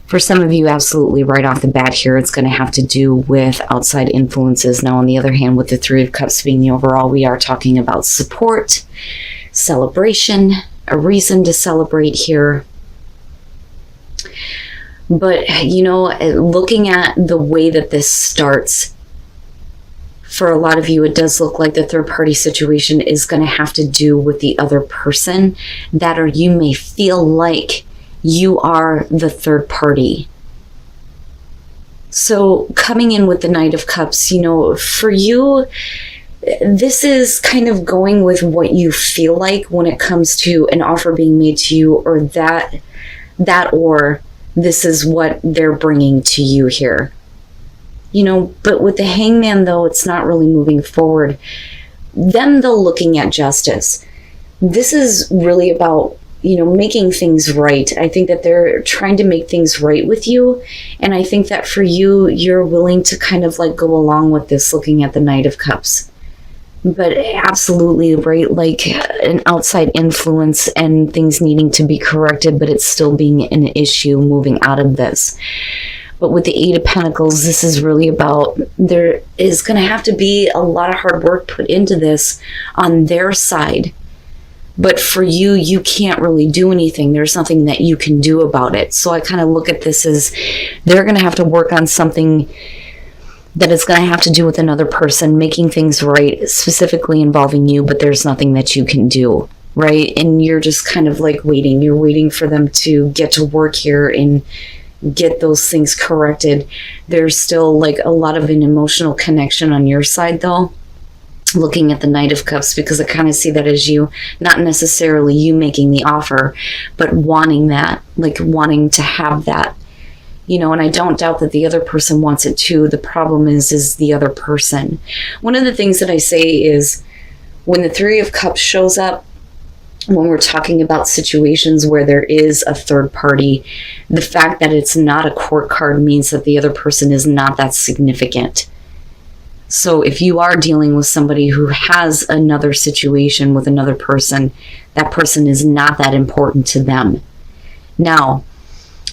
For some of you, absolutely right off the bat here, it's going to have to do with outside influences. Now, on the other hand, with the Three of Cups being the overall, we are talking about support, celebration, a reason to celebrate here. But, you know, looking at the way that this starts, for a lot of you, it does look like the third party situation is going to have to do with the other person, that or you may feel like you are the third party. So coming in with the Knight of Cups, you know, for you, this is kind of going with what you feel like when it comes to an offer being made to you, or that or this is what they're bringing to you here. You know, but with the Hangman, though, it's not really moving forward. Them, though, looking at justice. This is really about, you know, making things right. I think that they're trying to make things right with you. And I think that for you, you're willing to kind of like go along with this, looking at the Knight of Cups. But absolutely, right, like an outside influence and things needing to be corrected, but it's still being an issue moving out of this. But with the Eight of Pentacles, this is really about, there is going to have to be a lot of hard work put into this on their side. But for you, you can't really do anything. There's nothing that you can do about it. So I kind of look at this as they're going to have to work on something that is going to have to do with another person, making things right, specifically involving you, but there's nothing that you can do, right? And you're just kind of like waiting. You're waiting for them to get to work here and get those things corrected. There's still like a lot of an emotional connection on your side, though, looking at the Knight of Cups, because I kind of see that as you, not necessarily you making the offer, but wanting that, like wanting to have that, you know. And I don't doubt that the other person wants it too. The problem is the other person. One of the things that I say is when the Three of Cups shows up, when we're talking about situations where there is a third party, the fact that it's not a court card means that the other person is not that significant. So if you are dealing with somebody who has another situation with another person, that person is not that important to them. Now,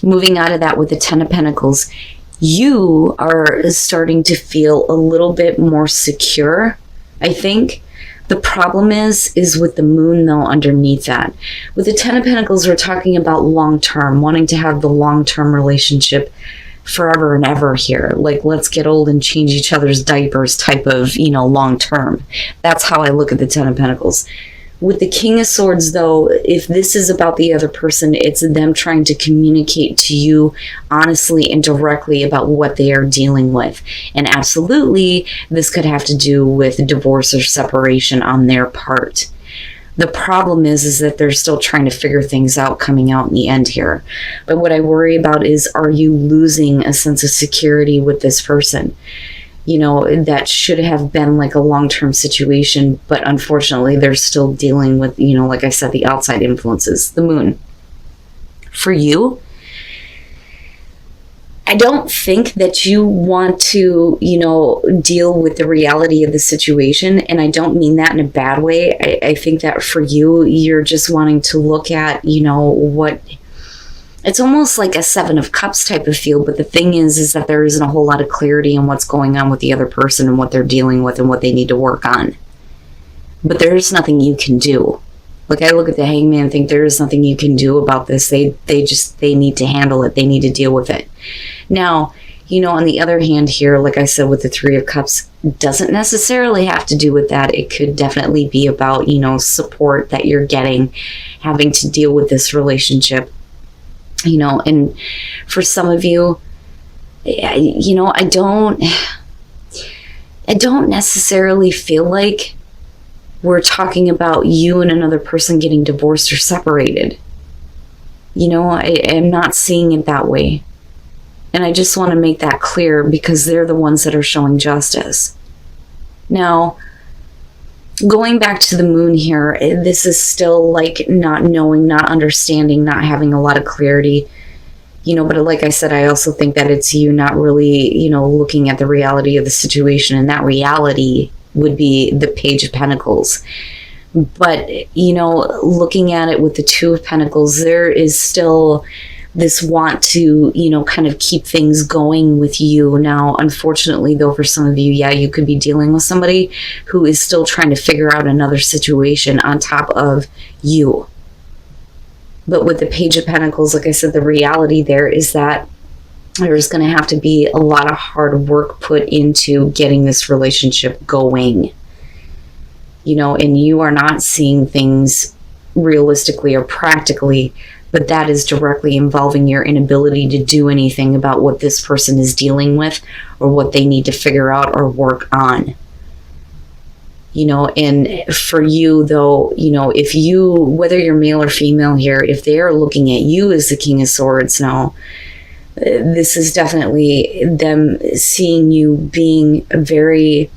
moving out of that with the Ten of Pentacles, you are starting to feel a little bit more secure, I think. The problem is with the Moon, though, underneath that. With the Ten of Pentacles, we're talking about long-term, wanting to have the long-term relationship forever and ever here. Like, let's get old and change each other's diapers type of, you know, long-term. That's how I look at the Ten of Pentacles. With the King of Swords, though, if this is about the other person, it's them trying to communicate to you honestly and directly about what they are dealing with. And absolutely, this could have to do with divorce or separation on their part. The problem is that they're still trying to figure things out coming out in the end here. But what I worry about is, are you losing a sense of security with this person? You know, that should have been like a long-term situation, but unfortunately they're still dealing with, you know, like I said, the outside influences, the Moon. For you, I don't think that you want to, you know, deal with the reality of the situation. And I don't mean that in a bad way. I think that for you, you're just wanting to look at, you know, what... It's almost like a Seven of Cups type of feel, but the thing is that there isn't a whole lot of clarity on what's going on with the other person and what they're dealing with and what they need to work on. But there's nothing you can do. Like, I look at the Hangman and think there is nothing you can do about this. They need to handle it. They need to deal with it. Now, you know, on the other hand here, like I said, with the Three of Cups, doesn't necessarily have to do with that. It could definitely be about, you know, support that you're getting, having to deal with this relationship. You know, and for some of you, you know, I don't necessarily feel like we're talking about you and another person getting divorced or separated. You know, I am not seeing it that way. And I just want to make that clear because they're the ones that are showing justice. Now, going back to the Moon here, this is still like not knowing, not understanding, not having a lot of clarity, you know, but like I said, I also think that it's you not really, you know, looking at the reality of the situation, and that reality would be the Page of Pentacles. But, you know, looking at it with the Two of Pentacles, there is still this want to, kind of keep things going with you. Now, unfortunately, though, for some of you, yeah, you could be dealing with somebody who is still trying to figure out another situation on top of you. But with the Page of Pentacles, like I said, the reality there is that there's going to have to be a lot of hard work put into getting this relationship going. And you are not seeing things realistically or practically, but that is directly involving your inability to do anything about what this person is dealing with or what they need to figure out or work on. And for you, though, if you, whether you're male or female here, if they are looking at you as the King of Swords now, this is definitely them seeing you being very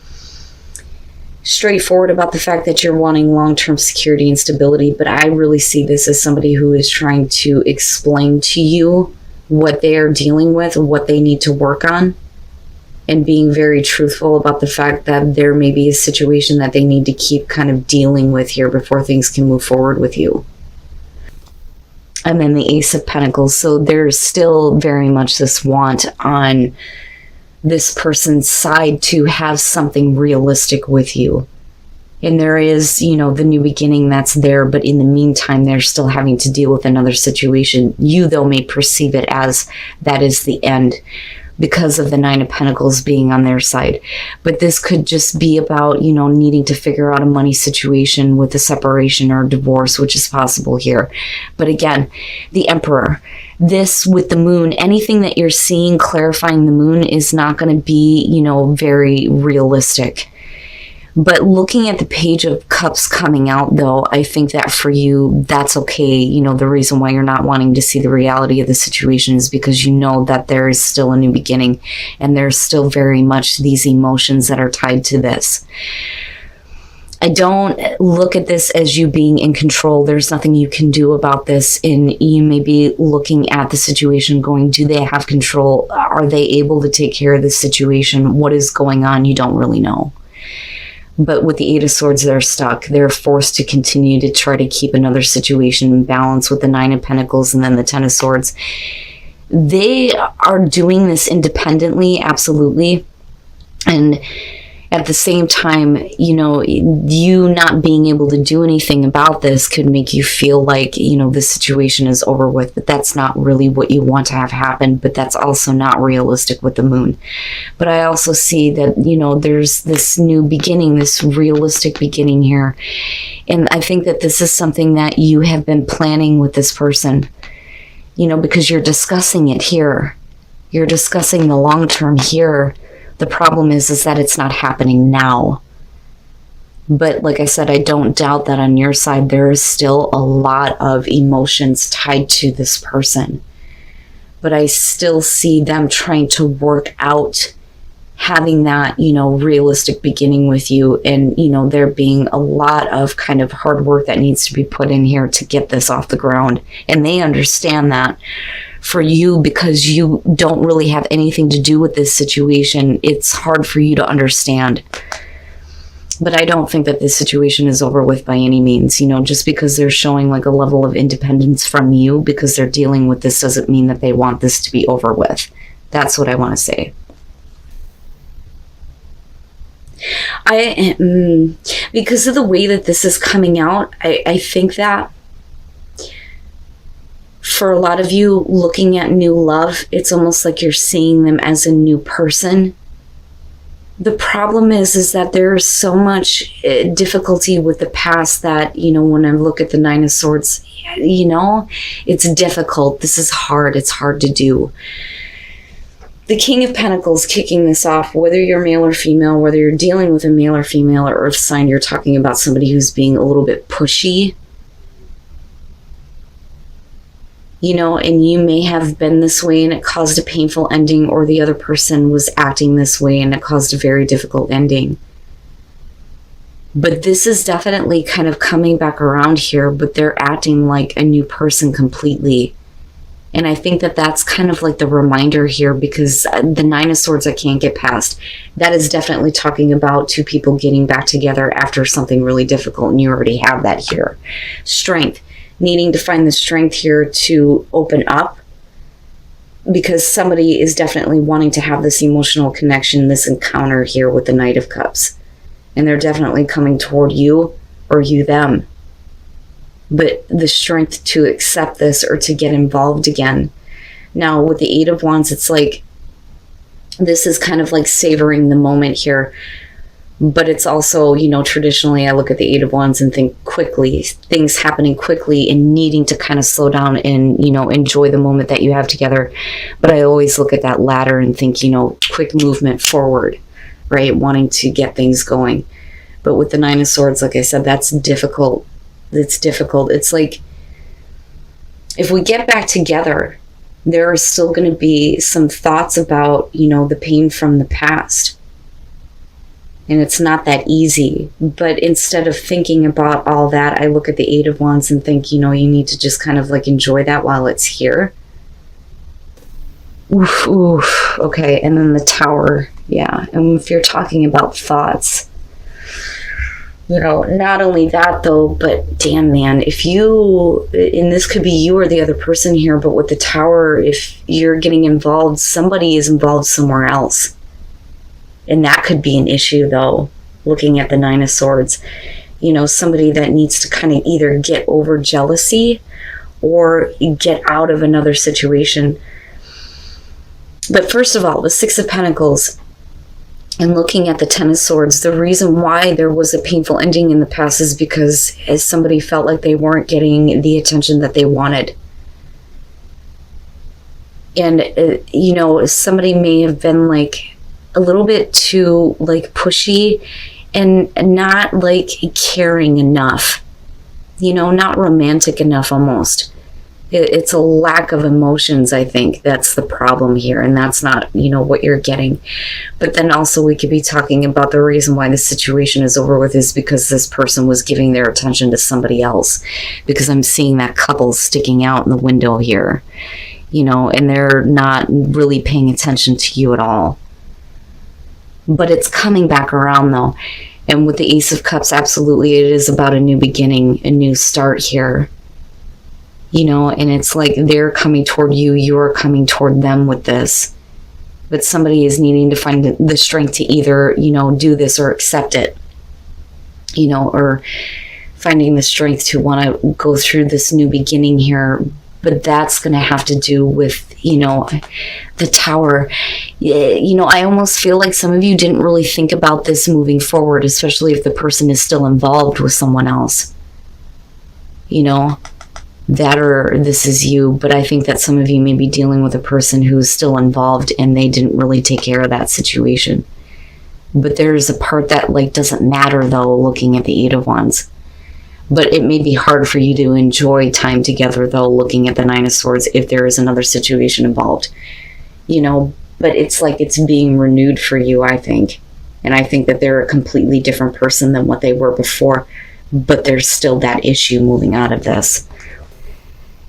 straightforward about the fact that you're wanting long-term security and stability. But I really see this as somebody who is trying to explain to you what they are dealing with, what they need to work on, and being very truthful about the fact that there may be a situation that they need to keep kind of dealing with here before things can move forward with you. And then the Ace of Pentacles. So there's still very much this want on this person's side to have something realistic with you. And there is, the new beginning that's there, but in the meantime, they're still having to deal with another situation. You, though, may perceive it as that is the end because of the Nine of Pentacles being on their side. But this could just be about, needing to figure out a money situation with a separation or divorce, which is possible here. But again, the Emperor, this with the Moon, anything that you're seeing clarifying the Moon is not going to be, very realistic. But looking at the Page of Cups coming out, though, I think that for you, that's okay. The reason why you're not wanting to see the reality of the situation is because you know that there is still a new beginning and there's still very much these emotions that are tied to this. I don't look at this as you being in control. There's nothing you can do about this. And you may be looking at the situation going, do they have control? Are they able to take care of this situation? What is going on? You don't really know. But with the Eight of Swords, they're stuck. They're forced to continue to try to keep another situation in balance with the Nine of Pentacles and then the Ten of Swords. They are doing this independently, absolutely. And at the same time, you not being able to do anything about this could make you feel like, the situation is over with, but that's not really what you want to have happen. But that's also not realistic with the Moon. But I also see that, there's this new beginning, this realistic beginning here. And I think that this is something that you have been planning with this person, because you're discussing it here. You're discussing the long term here. The problem is that it's not happening now. But like I said, I don't doubt that on your side, there is still a lot of emotions tied to this person. But I still see them trying to work out having that, realistic beginning with you. And, there being a lot of kind of hard work that needs to be put in here to get this off the ground. And they understand that. For you, because you don't really have anything to do with this situation, it's hard for you to understand. But I don't think that this situation is over with by any means. Just because they're showing like a level of independence from you because they're dealing with this doesn't mean that they want this to be over with. That's what I want to say. Because of the way that this is coming out, I think that for a lot of you looking at new love, it's almost like you're seeing them as a new person. The problem is that there is so much difficulty with the past that, when I look at the Nine of Swords, it's difficult. This is hard. It's hard to do. The King of Pentacles kicking this off, whether you're male or female, whether you're dealing with a male or female or earth sign, you're talking about somebody who's being a little bit pushy. And you may have been this way and it caused a painful ending, or the other person was acting this way and it caused a very difficult ending. But this is definitely kind of coming back around here, but they're acting like a new person completely. And I think that that's kind of like the reminder here, because the Nine of Swords I can't get past. That is definitely talking about two people getting back together after something really difficult, and you already have that here. Strength. Needing to find the strength here to open up, because somebody is definitely wanting to have this emotional connection, this encounter here with the Knight of Cups. And they're definitely coming toward you or you them. But the strength to accept this or to get involved again. Now, with the Eight of Wands, it's like, this is kind of like savoring the moment here. But it's also, you know, traditionally I look at the Eight of Wands and think quickly, things happening quickly and needing to kind of slow down and, you know, enjoy the moment that you have together. But I always look at that ladder and think, you know, quick movement forward, right? Wanting to get things going. But with the Nine of Swords, like I said, that's difficult. It's difficult. It's like, if we get back together, there are still going to be some thoughts about, you know, the pain from the past. And it's not that easy. But instead of thinking about all that, I look at the Eight of Wands and think, you know, you need to just kind of like enjoy that while it's here. Oof, oof. Okay, and then the Tower. Yeah, and if you're talking about thoughts, you know, not only that though, but damn man, if you, and this could be you or the other person here, but with the Tower, if you're getting involved, somebody is involved somewhere else. And that could be an issue though, looking at the Nine of Swords. You know, somebody that needs to kind of either get over jealousy or get out of another situation. But first of all, the Six of Pentacles and looking at the Ten of Swords, the reason why there was a painful ending in the past is because as somebody felt like they weren't getting the attention that they wanted. And, you know, somebody may have been like a little bit too like pushy and not like caring enough, you know, not romantic enough almost. It's a lack of emotions, I think. That's the problem here. And that's not, you know, what you're getting. But then also we could be talking about the reason why the situation is over with is because this person was giving their attention to somebody else. Because I'm seeing that couple sticking out in the window here, you know, and they're not really paying attention to you at all. But it's coming back around though. And with the Ace of Cups, absolutely, it is about a new beginning, a new start here. You know, and it's like they're coming toward you, you're coming toward them with this. But somebody is needing to find the strength to either, you know, do this or accept it. You know, or finding the strength to want to go through this new beginning here. But that's going to have to do with, you know, the Tower. You know, I almost feel like some of you didn't really think about this moving forward, especially if the person is still involved with someone else. You know, that or this is you. But I think that some of you may be dealing with a person who's still involved and they didn't really take care of that situation. But there's a part that like doesn't matter though, looking at the Eight of Wands. But it may be hard for you to enjoy time together though, looking at the Nine of Swords, if there is another situation involved. You know, but it's like it's being renewed for you, I think. And I think that they're a completely different person than what they were before. But there's still that issue moving out of this.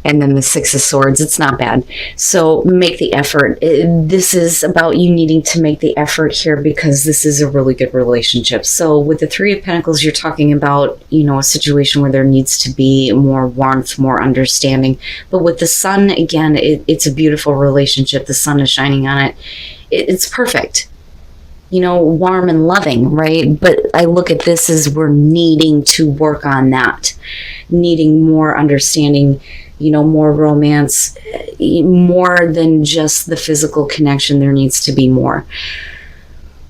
And then the Six of Swords, it's not bad. So make the effort. This is about you needing to make the effort here because this is a really good relationship. So with the Three of Pentacles, you're talking about, you know, a situation where there needs to be more warmth, more understanding. But with the Sun, again, it's a beautiful relationship. The sun is shining on it. It's perfect. You know, warm and loving, right? But I look at this as we're needing to work on that. Needing more understanding, you know, more romance, more than just the physical connection. There needs to be more.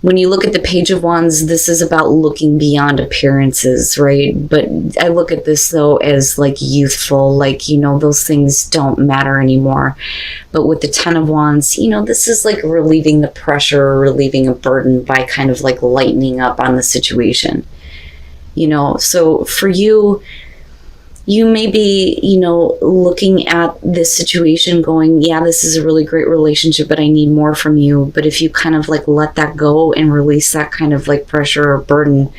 When you look at the Page of Wands, this is about looking beyond appearances, right? But I look at this, though, as like youthful, like, you know, those things don't matter anymore. But with the Ten of Wands, you know, this is like relieving the pressure, relieving a burden by kind of like lightening up on the situation. You know, so for you, you may be, you know, looking at this situation going, yeah, this is a really great relationship, but I need more from you. But if you kind of like let that go and release that kind of like pressure or burden,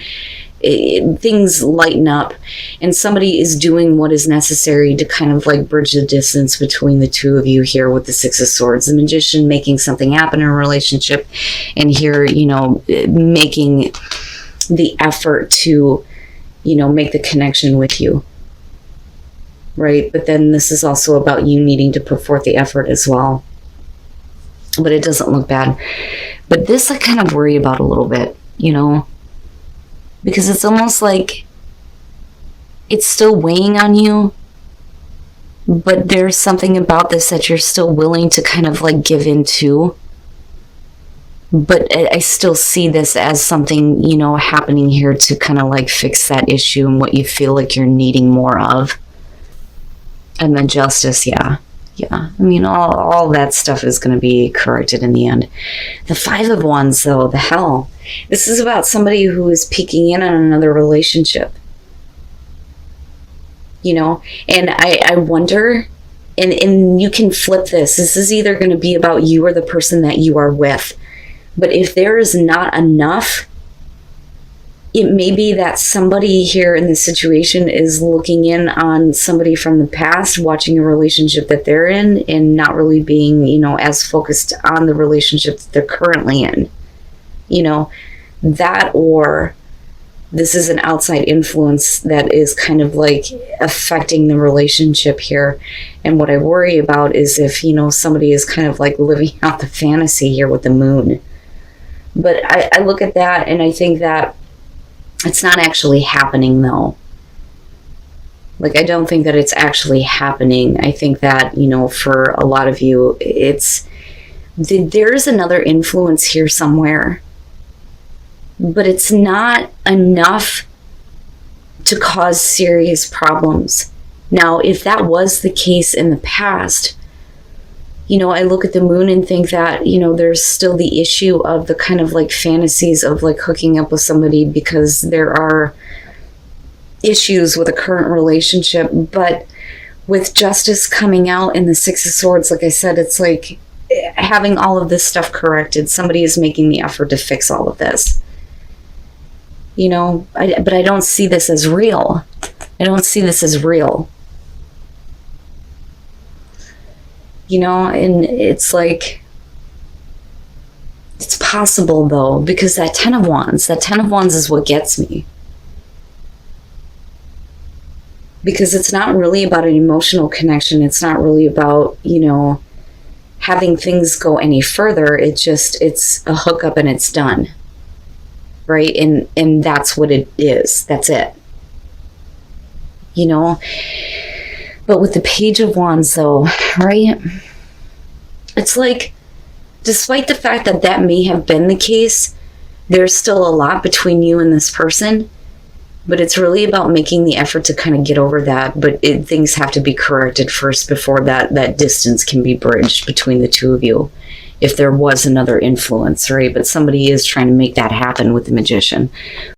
things lighten up and somebody is doing what is necessary to kind of like bridge the distance between the two of you here with the Six of Swords. The Magician making something happen in a relationship, and here, you know, making the effort to, you know, make the connection with you. Right? But then this is also about you needing to put forth the effort as well. but it doesn't look bad. But this I kind of worry about a little bit, you know, because it's almost like it's still weighing on you, but there's something about this that you're still willing to kind of like give into. But I still see this as something, you know, happening here to kind of like fix that issue and what you feel like you're needing more of. And then justice, yeah. I mean, all that stuff is going to be corrected in the end. The Five of Wands, though, the hell. This is about somebody who is peeking in on another relationship. You know, and I wonder, and you can flip this. This is either going to be about you or the person that you are with. But if there is not enough, it may be that somebody here in this situation is looking in on somebody from the past, watching a relationship that they're in, and not really being, you know, as focused on the relationship that they're currently in. You know, that, or this is an outside influence that is kind of like affecting the relationship here. And what I worry about is if, you know, somebody is kind of like living out the fantasy here with the moon. But I look at that and I think that it's not actually happening, though. Like, I don't think that it's actually happening. I think that, you know, for a lot of you, there's another influence here somewhere. But it's not enough to cause serious problems. Now, if that was the case in the past, you know, I look at the moon and think that, you know, there's still the issue of the kind of like fantasies of like hooking up with somebody because there are issues with a current relationship. But with justice coming out in the Six of Swords, like I said, it's like having all of this stuff corrected. Somebody is making the effort to fix all of this. You know, but I don't see this as real. I don't see this as real. You know, and it's like, it's possible though, because that Ten of Wands is what gets me. Because it's not really about an emotional connection. It's not really about, you know, having things go any further. It's a hookup and it's done. Right? And that's what it is. That's it. You know? But with the Page of Wands, though, right? It's like, despite the fact that that may have been the case, there's still a lot between you and this person. But it's really about making the effort to kind of get over that. But things have to be corrected first before that distance can be bridged between the two of you. If there was another influence, right? But somebody is trying to make that happen with the Magician.